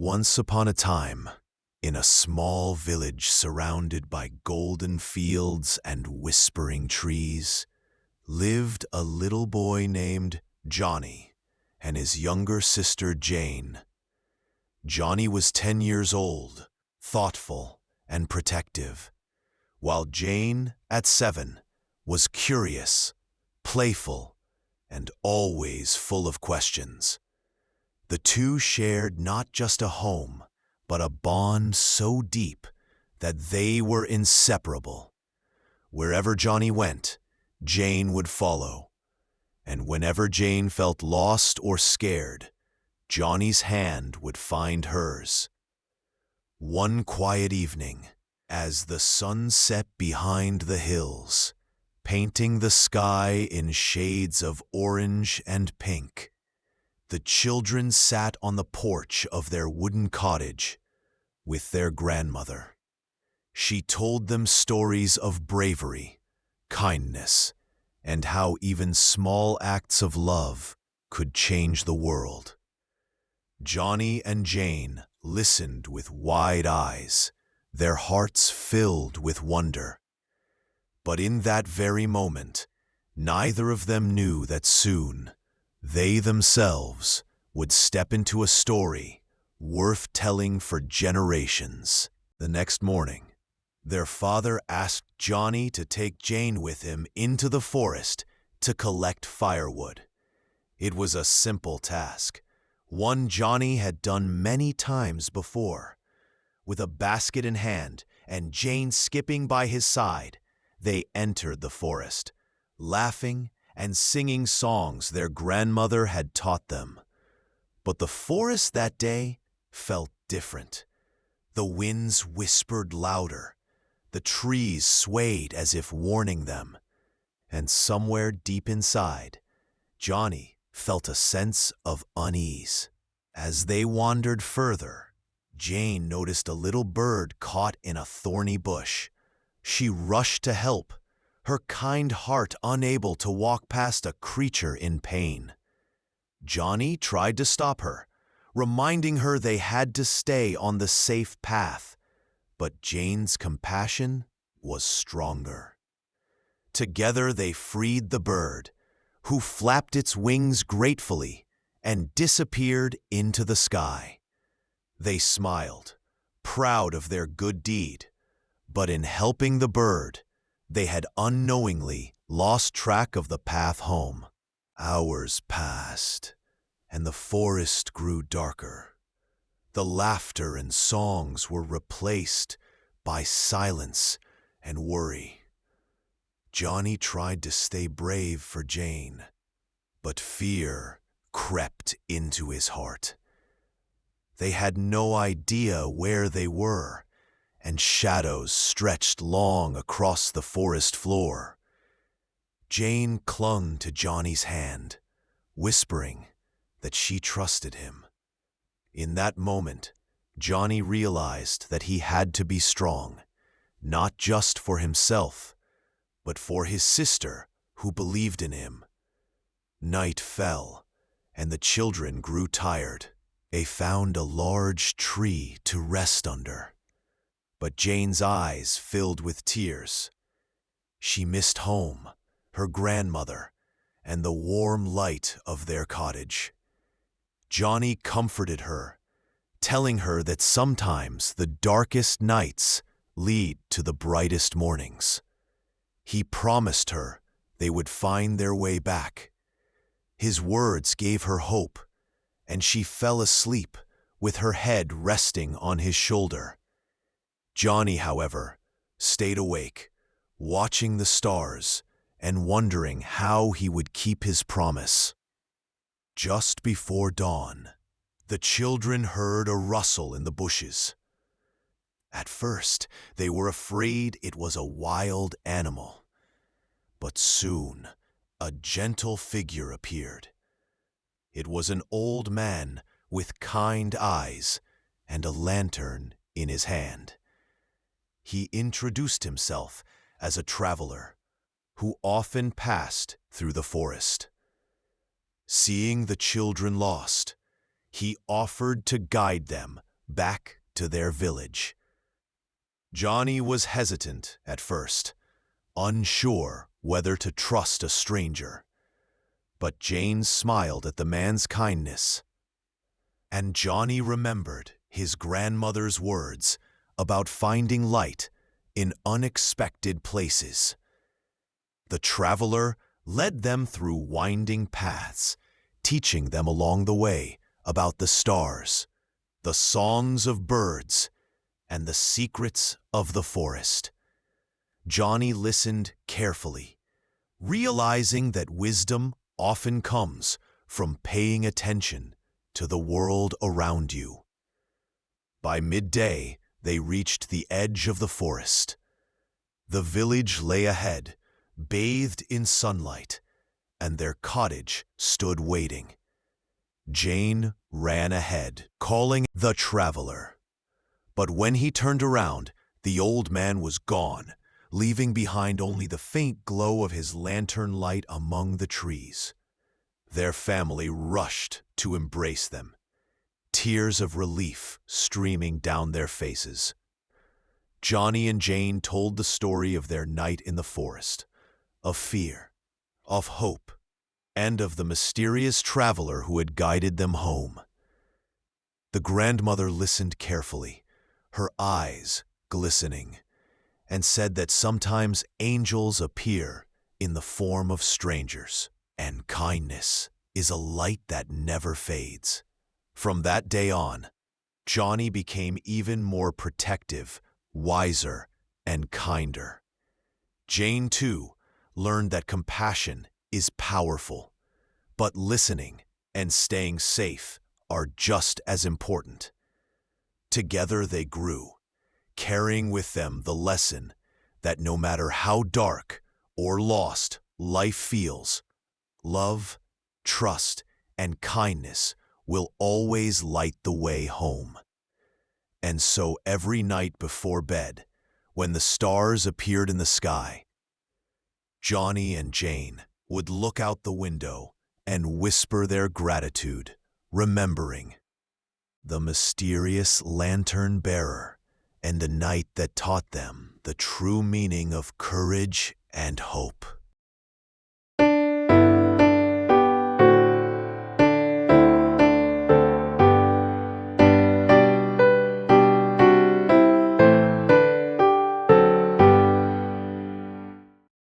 Once upon a time, in a small village surrounded by golden fields and whispering trees, lived a little boy named Johnny and his younger sister Jane. Johnny was 10 years old, thoughtful and protective, while Jane, at 7, was curious, playful, and always full of questions. The two shared not just a home, but a bond so deep that they were inseparable. Wherever Johnny went, Jane would follow, and whenever Jane felt lost or scared, Johnny's hand would find hers. One quiet evening, as the sun set behind the hills, painting the sky in shades of orange and pink, the children sat on the porch of their wooden cottage with their grandmother. She told them stories of bravery, kindness, and how even small acts of love could change the world. Johnny and Jane listened with wide eyes, their hearts filled with wonder. But in that very moment, neither of them knew that soon they themselves would step into a story worth telling for generations. The next morning, their father asked Johnny to take Jane with him into the forest to collect firewood. It was a simple task, one Johnny had done many times before. With a basket in hand and Jane skipping by his side, they entered the forest, laughing and singing songs their grandmother had taught them. But the forest that day felt different. The winds whispered louder, the trees swayed as if warning them, and somewhere deep inside, Johnny felt a sense of unease. As they wandered further, Jane noticed a little bird caught in a thorny bush. She rushed to help, her kind heart unable to walk past a creature in pain. Johnny tried to stop her, reminding her they had to stay on the safe path, but Jane's compassion was stronger. Together they freed the bird, who flapped its wings gratefully and disappeared into the sky. They smiled, proud of their good deed, but in helping the bird, they had unknowingly lost track of the path home. Hours passed, and the forest grew darker. The laughter and songs were replaced by silence and worry. Johnny tried to stay brave for Jane, but fear crept into his heart. They had no idea where they were, and shadows stretched long across the forest floor. Jane clung to Johnny's hand, whispering that she trusted him. In that moment, Johnny realized that he had to be strong, not just for himself, but for his sister who believed in him. Night fell, and the children grew tired. They found a large tree to rest under. But Jane's eyes filled with tears. She missed home, her grandmother, and the warm light of their cottage. Johnny comforted her, telling her that sometimes the darkest nights lead to the brightest mornings. He promised her they would find their way back. His words gave her hope, and she fell asleep with her head resting on his shoulder. Johnny, however, stayed awake, watching the stars and wondering how he would keep his promise. Just before dawn, the children heard a rustle in the bushes. At first, they were afraid it was a wild animal. But soon, a gentle figure appeared. It was an old man with kind eyes and a lantern in his hand. He introduced himself as a traveler who often passed through the forest. Seeing the children lost, he offered to guide them back to their village. Johnny was hesitant at first, unsure whether to trust a stranger. But Jane smiled at the man's kindness, and Johnny remembered his grandmother's words about finding light in unexpected places. The traveler led them through winding paths, teaching them along the way about the stars, the songs of birds, and the secrets of the forest. Johnny listened carefully, realizing that wisdom often comes from paying attention to the world around you. By midday, they reached the edge of the forest. The village lay ahead, bathed in sunlight, and their cottage stood waiting. Jane ran ahead, calling the traveler. But when he turned around, the old man was gone, leaving behind only the faint glow of his lantern light among the trees. Their family rushed to embrace them, tears of relief streaming down their faces. Johnny and Jane told the story of their night in the forest, of fear, of hope, and of the mysterious traveler who had guided them home. The grandmother listened carefully, her eyes glistening, and said that sometimes angels appear in the form of strangers, and kindness is a light that never fades. From that day on, Johnny became even more protective, wiser, and kinder. Jane, too, learned that compassion is powerful, but listening and staying safe are just as important. Together they grew, carrying with them the lesson that no matter how dark or lost life feels, love, trust, and kindness will always light the way home. And so every night before bed, when the stars appeared in the sky, Johnny and Jane would look out the window and whisper their gratitude, remembering the mysterious lantern bearer and the night that taught them the true meaning of courage and hope.